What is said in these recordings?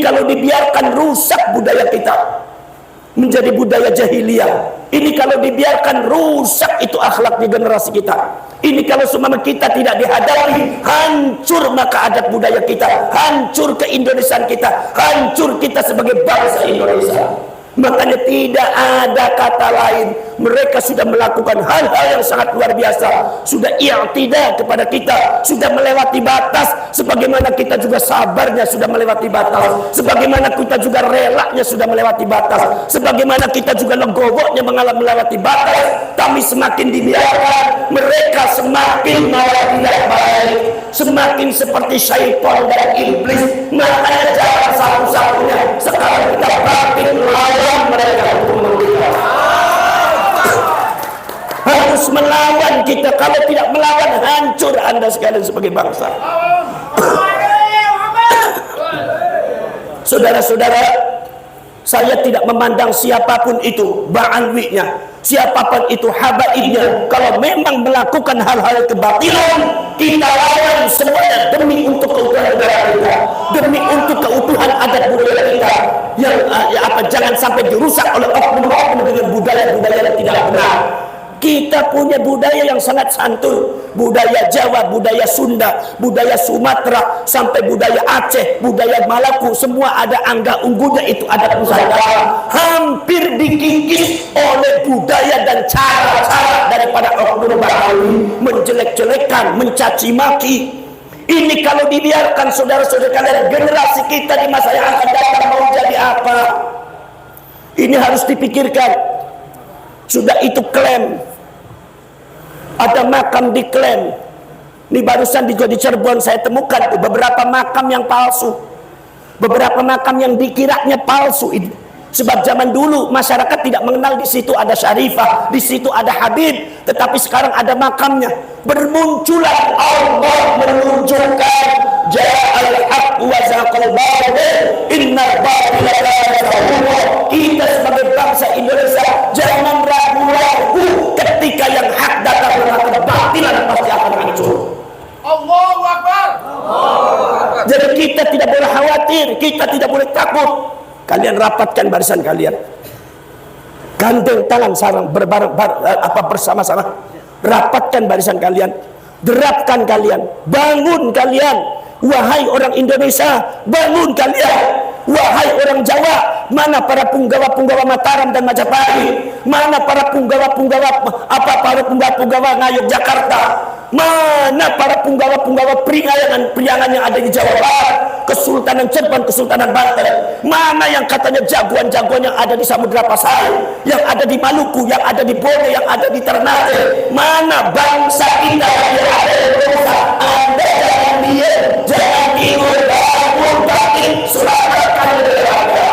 kalau dibiarkan rusak budaya kita, menjadi budaya jahiliyah. Ini kalau dibiarkan rusak itu akhlak di generasi kita. Ini kalau semua kita tidak dihadapi, hancur maka adat budaya kita, hancur keindonesiaan kita, hancur kita sebagai bangsa Indonesia. Makanya tidak ada kata lain. Mereka sudah melakukan hal-hal yang sangat luar biasa, sudah i'tida kepada kita, sudah melewati batas. Sebagaimana kita juga sabarnya sudah melewati batas, sebagaimana kita juga relanya sudah melewati batas, sebagaimana kita juga legowoknya mengalami melewati batas. Kami semakin dibiarkan, mereka semakin malah tidak baik, semakin seperti syaitan dan iblis. Makanya jalan satu-satunya sekarang kita bangkit melawan mereka untuk kita. Harus melawan kita. Kalau tidak melawan, hancur Anda sekalian sebagai bangsa. Saudara-saudara, saya tidak memandang siapapun itu ba'alwinya, siapapun itu habaibnya. Kalau memang melakukan hal-hal kebatilan, kita lawan semuanya demi untuk keutuhan negara kita, demi untuk keutuhan adat budaya kita. Yang jangan sampai dirusak oleh oknum-oknum dengan budaya-budaya yang tidak benar. Kita punya budaya yang sangat santun, budaya Jawa, budaya Sunda, budaya Sumatera, sampai budaya Aceh, budaya Maluku, semua ada angga unggunya, itu adat Nusantara. Hampir dikikis oleh budaya dan cara-cara daripada oknum Betawi, menjelek-jelekan, mencaci maki. Ini kalau dibiarkan, saudara-saudara kalian, generasi kita di masa yang akan datang mau jadi apa? Ini harus dipikirkan. Sudah itu klaim, ada makam diklaim. Ini barusan di Cirebon saya temukan tuh beberapa makam yang palsu, beberapa makam yang dikiranya palsu ini. Sebab zaman dulu masyarakat tidak mengenal di situ ada Syarifah, di situ ada Habib, tetapi sekarang ada makamnya. Bermunculan Allah menunjukkan ja'al haq wa zaqal batil innal batila kana zahuqa. Kita sebagai bangsa Indonesia jangan ragu-ragu, ketika yang hak datang maka kebatilan pasti akan hancur. Allahu Akbar. Jadi kita tidak boleh khawatir, kita tidak boleh takut. Kalian rapatkan barisan kalian, gandeng tangan sarang bersama-sama, rapatkan barisan kalian, derapkan kalian, bangun kalian, wahai orang Indonesia, bangun kalian, wahai orang Jawa. Mana para punggawa-punggawa Mataram dan Majapahit, mana para punggawa-punggawa para punggawa Ngayog Jakarta, mana para punggawa-punggawa Priangan yang ada di Jawa Barat, Kesultanan Cirebon, Kesultanan Banten, mana yang katanya jagoan-jagoan yang ada di Samudra Pasai, yang ada di Maluku, yang ada di Borneo, yang ada di Ternate. Mana bangsa kita yang ada di Indonesia? Anda jangan diam, jangan tidur, bangun bangkit, selamatkan negara Anda,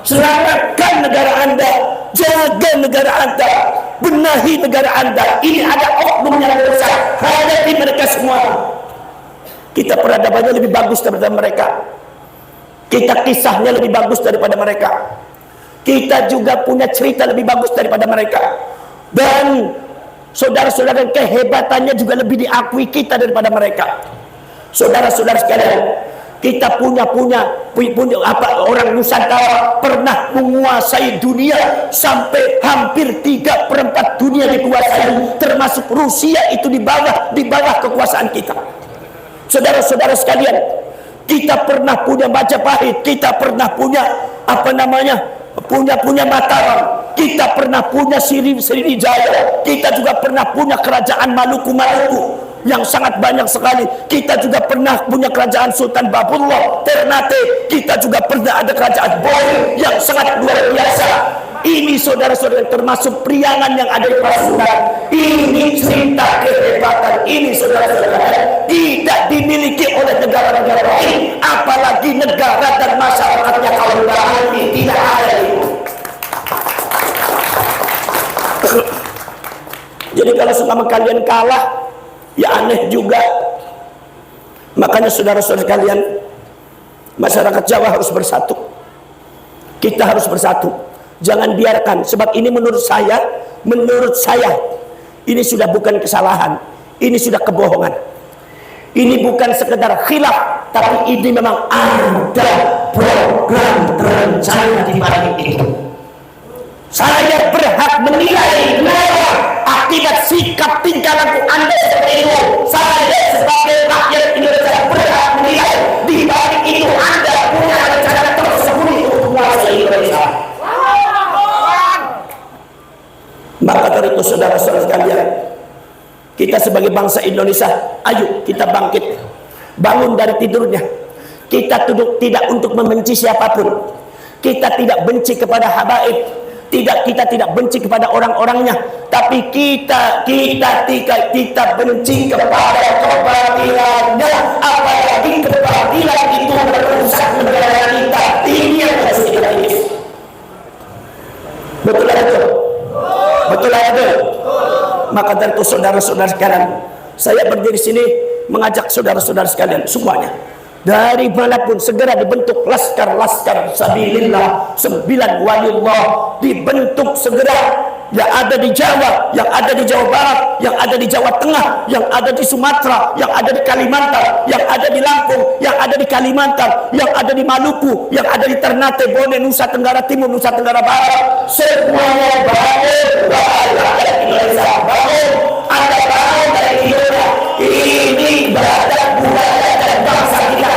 selamatkan negara Anda, jaga negara Anda, benahi negara Anda. Ini ada oknum yang besar, hadapi mereka semua. Kita peradabannya lebih bagus daripada mereka, kita kisahnya lebih bagus daripada mereka, kita juga punya cerita lebih bagus daripada mereka, dan saudara-saudara kehebatannya juga lebih diakui kita daripada mereka. Saudara-saudara sekalian, kita punya orang Nusantara pernah menguasai dunia, sampai hampir 3/4 dunia dikuasai, termasuk Rusia itu di bawah kekuasaan kita. Saudara-saudara sekalian, kita pernah punya Majapahit, kita pernah punya punya Mataram, kita pernah punya Sriwijaya, kita juga pernah punya kerajaan Maluku yang sangat banyak sekali. Kita juga pernah punya kerajaan Sultan Babullah Ternate, kita juga pernah ada kerajaan Boy yang sangat luar biasa. Ini saudara-saudara termasuk Priangan yang ada di Pasundan. Ini cerita kehebatan ini, saudara-saudara, tidak dimiliki oleh negara-negara lain, apalagi negara dan masyarakatnya kaum Betawi tidak ada itu. Jadi kalau selama kalian kalah, ya aneh juga. Makanya saudara-saudara kalian, masyarakat Jawa harus bersatu. Kita harus bersatu. Jangan biarkan, sebab ini menurut saya ini sudah bukan kesalahan, ini sudah kebohongan. Ini bukan sekedar khilaf, tapi ini memang ada program terencana di balik itu. Saya berhak menilai akibat sikap tingkah laku Anda seperti itu. Saya sebagai rakyat Indonesia berhak menilai di balik itu Anda punya rencana tersembunyi untuk menguasai Indonesia. Maka dari itu saudara-saudara sekalian, kita sebagai bangsa Indonesia, ayo kita bangkit, bangun dari tidurnya. Kita tidak untuk membenci siapapun. Kita tidak benci kepada habaib. Kita tidak benci kepada orang-orangnya, tapi kita benci kepada kebatilannya. Apalagi kebatilan itu merusak negara kita. Ini yang harus kita lihat. Betul atau betul atau? Maka dari itu saudara-saudara sekalian, saya berdiri sini mengajak saudara-saudara sekalian semuanya, dari manapun segera dibentuk laskar-laskar sabilillah, 9 waliullah dibentuk segera, yang ada di Jawa, yang ada di Jawa Barat, yang ada di Jawa Tengah, yang ada di Sumatera, yang ada di Kalimantan, yang ada di Lampung, yang ada di Kalimantan, yang ada di Maluku, yang ada di Ternate, Bone, Nusa Tenggara Timur, Nusa Tenggara Barat, semuanya bangun, rakyat Indonesia bangun, Anda bangun dari tidurnya. Ini berada budaya dan bangsa kita.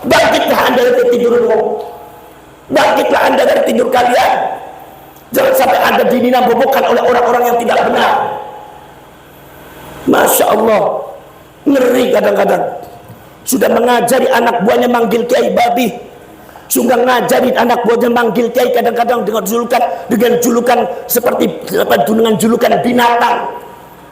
Bangkitlah Anda dari tidurmu. Bangkitlah Anda dari tidur kalian. Jangan sampai Anda dininabobokan oleh orang-orang yang tidak benar. Masya Allah, ngeri kadang-kadang. Sudah mengajari anak buahnya manggil kiai babi. Sudah ngajari anak buahnya manggil kiai kadang-kadang dengan julukan seperti dengan julukan binatang.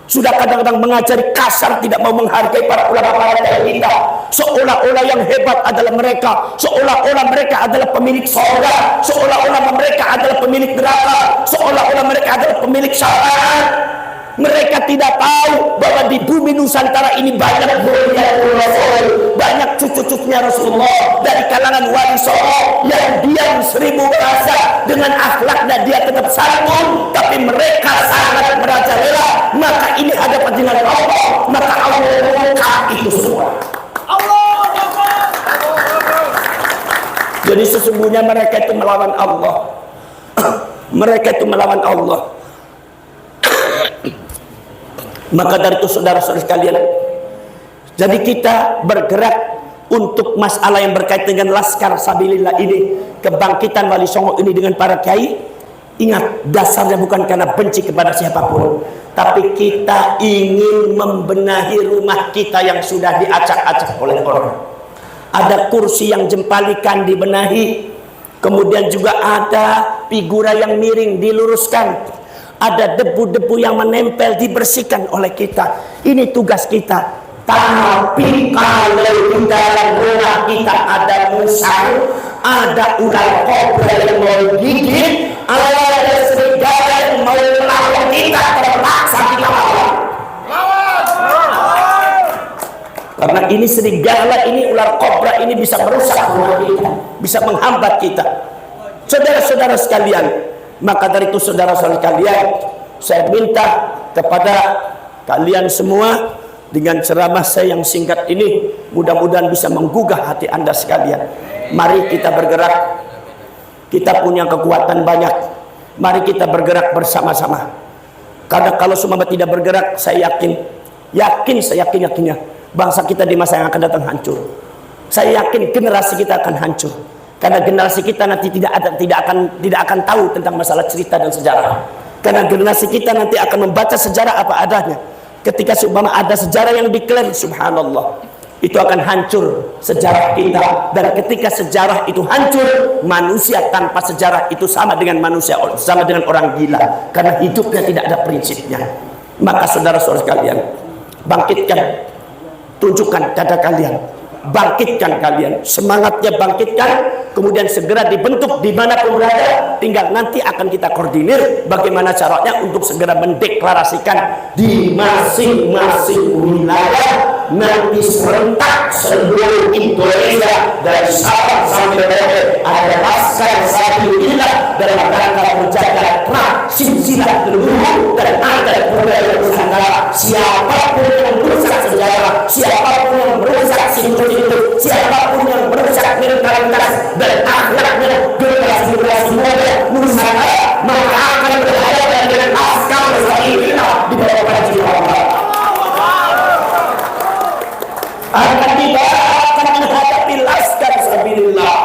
Sudah kadang-kadang mengajari kasar, tidak mau menghargai para ulama kita. Seolah-olah yang hebat adalah mereka, seolah-olah mereka adalah pemilik surga, seolah-olah mereka adalah pemilik neraka, seolah-olah mereka adalah pemilik syafaat. Mereka tidak tahu bahwa di bumi Nusantara ini banyak zuriyatul Rasul, banyak cucu-cucunya Rasulullah dari kalangan wali songo yang diam 1000 bahasa, dengan akhlaknya dia tetap santun, tapi mereka sangat merajalela. Maka ini hadapan dengan Allah, maka Allah mengungkap itu semua. Jadi sesungguhnya mereka itu melawan Allah. Mereka itu melawan Allah. Maka dari itu saudara-saudara sekalian, jadi kita bergerak untuk masalah yang berkaitan dengan laskar sabilillah ini, kebangkitan Wali Songo ini dengan para kiai. Ingat, dasarnya bukan karena benci kepada siapapun, tapi kita ingin membenahi rumah kita yang sudah diacak-acak oleh orang. Ada kursi yang jempalikan dibenahi, kemudian juga ada figura yang miring diluruskan, ada debu-debu yang menempel dibersihkan oleh kita. Ini tugas kita. Tapi kalau di dalam rumah kita ada musang, ada ular kobra yang mau gigit, ada serigala yang mau melawan kita, terpaksa kita lawan. Karena ini serigala, ini ular kobra, ini bisa merusak rumah kita, bisa menghambat kita. Saudara-saudara sekalian, maka dari itu saudara-saudara sekalian, saya minta kepada kalian semua, dengan ceramah saya yang singkat ini, mudah-mudahan bisa menggugah hati Anda sekalian. Mari kita bergerak. Kita punya kekuatan banyak. Mari kita bergerak bersama-sama. Karena kalau semua tidak bergerak, saya yakinnya bangsa kita di masa yang akan datang hancur. Saya yakin generasi kita akan hancur. Karena generasi kita nanti tidak akan tahu tentang masalah cerita dan sejarah. Karena generasi kita nanti akan membaca sejarah apa adanya. Ketika seumpama ada sejarah yang diklaim, subhanallah, itu akan hancur sejarah kita. Dan ketika sejarah itu hancur, manusia tanpa sejarah itu sama dengan manusia, sama dengan orang gila, karena hidupnya tidak ada prinsipnya. Maka saudara-saudara sekalian, bangkitkan, tunjukkan dada kalian, bangkitkan kalian, semangatnya bangkitkan, kemudian segera dibentuk dimanapun berada. Tinggal nanti akan kita koordinir bagaimana caranya untuk segera mendeklarasikan di masing-masing wilayah, nanti serentak seluruh Indonesia dari Sabang sampai Merauke ada laskar sabilillah dalam rangka menjaga silsilah leluhur dan adat budaya Nusantara siapapun yang merusak sejarah, siapapun yang merusak simbol-simbol, siapapun yang merusak mentalitas dan akhlaknya generasi-generasi muda Nusantara, maka akan berhadapan dengan askar Sabilillah di bawah wajib Allah. Akan menghadapi laskar Sabilillah.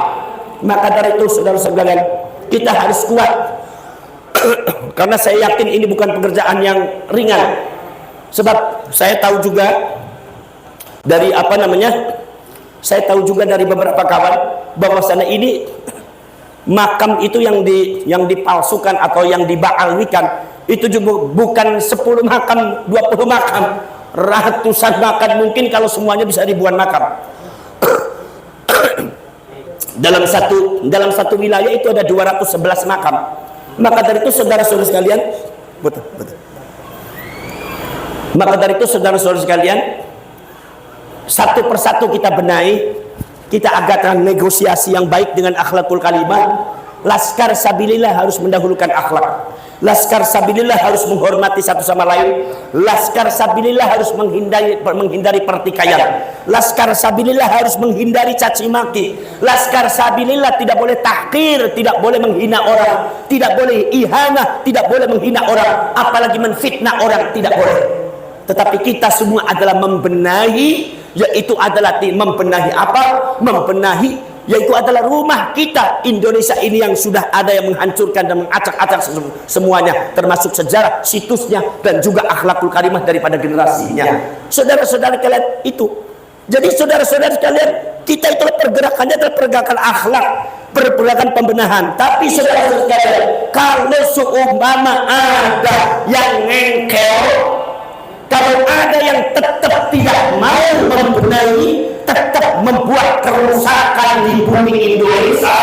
Maka dari itu saudara sekalian, kita harus kuat. Karena saya yakin ini bukan pekerjaan yang ringan. Sebab saya tahu juga dari saya tahu juga dari beberapa kawan bahwasanya ini makam itu yang dipalsukan atau yang dibaalwikan itu juga bukan 10 makam, 20 makam, ratusan makam, mungkin kalau semuanya bisa ribuan makam. dalam satu wilayah itu ada 211 makam. Maka dari itu saudara-saudara sekalian, betul. Maka dari itu saudara-saudara sekalian, satu persatu kita benahi, kita adakan negosiasi yang baik dengan akhlakul kalimah. Laskar Sabilillah harus mendahulukan akhlak. Laskar Sabilillah harus menghormati satu sama lain. Laskar Sabilillah harus menghindari pertikaian. Laskar Sabilillah harus menghindari caci maki. Laskar Sabilillah tidak boleh tahqir, tidak boleh menghina orang, tidak boleh ihanah, tidak boleh menghina orang, apalagi menfitnah orang, tidak boleh. Tetapi kita semua adalah membenahi, yaitu adalah membenahi apa? Membenahi yaitu adalah rumah kita Indonesia ini yang sudah ada yang menghancurkan dan mengacak-acak semuanya, termasuk sejarah, situsnya, dan juga akhlakul karimah daripada generasinya. Saudara-saudara kalian itu. Jadi saudara-saudara sekalian, kita itu pergerakannya adalah pergerakan akhlak, pergerakan pembenahan. Tapi saudara-saudara sekalian, kalau seumpama ada yang ngengkel, kalau ada yang tetap tidak mau membenahi, tetap membuat kerusakan di bumi Indonesia,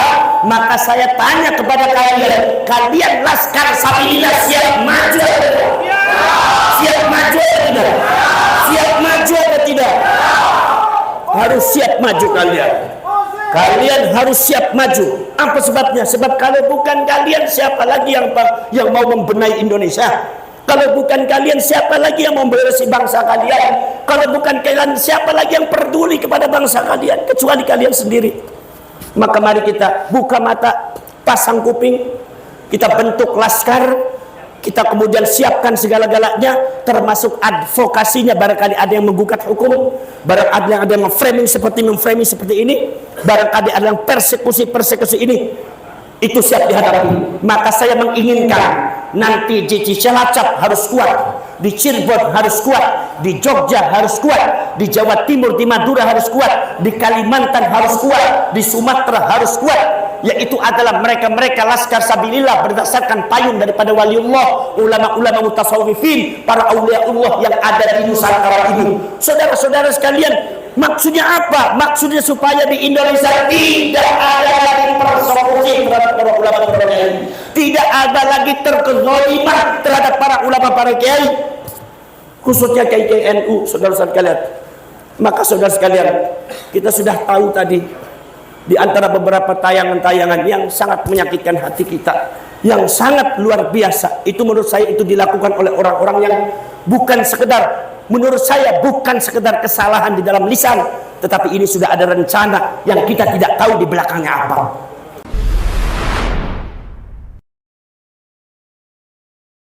maka saya tanya kepada kalian, kalian Laskar Sabilillah siap maju atau tidak? Siap maju atau tidak? Siap maju atau tidak? Harus siap maju kalian. Kalian harus siap maju. Apa sebabnya? Sebab kalau bukan kalian, siapa lagi yang mau membenahi Indonesia? Kalau bukan kalian, siapa lagi yang membersih bangsa kalian? Kalau bukan kalian, siapa lagi yang peduli kepada bangsa kalian? Kecuali kalian sendiri. Maka mari kita buka mata, pasang kuping, kita bentuk laskar, kita kemudian siapkan segala-galanya, termasuk advokasinya. Barangkali ada yang menggugat hukum, barangkali ada yang memframing seperti ini, barangkali ada yang persekusi ini. Itu siap dihadapi. Maka saya menginginkan nanti di Cilacap harus kuat, di Cirebon harus kuat, di Jogja harus kuat, di Jawa Timur, di Madura harus kuat, di Kalimantan harus kuat, di Sumatera harus kuat. Yaitu adalah mereka-mereka Laskar Sabilillah berdasarkan payung daripada waliullah, ulama-ulama mutasawwifin, para auliaullah yang ada di Nusantara ini. Saudara-saudara sekalian, maksudnya apa? Maksudnya supaya di Indonesia tidak ada lagi persekusi terhadap para ulama para kiai, tidak ada lagi terkezaliman terhadap para ulama para kiai, khususnya kiai NU. Saudara-saudara sekalian, maka saudara sekalian, kita sudah tahu tadi di antara beberapa tayangan-tayangan yang sangat menyakitkan hati kita, yang sangat luar biasa, itu menurut saya itu dilakukan oleh orang-orang yang bukan sekedar, menurut saya bukan sekedar kesalahan di dalam lisan, tetapi ini sudah ada rencana yang kita tidak tahu di belakangnya apa.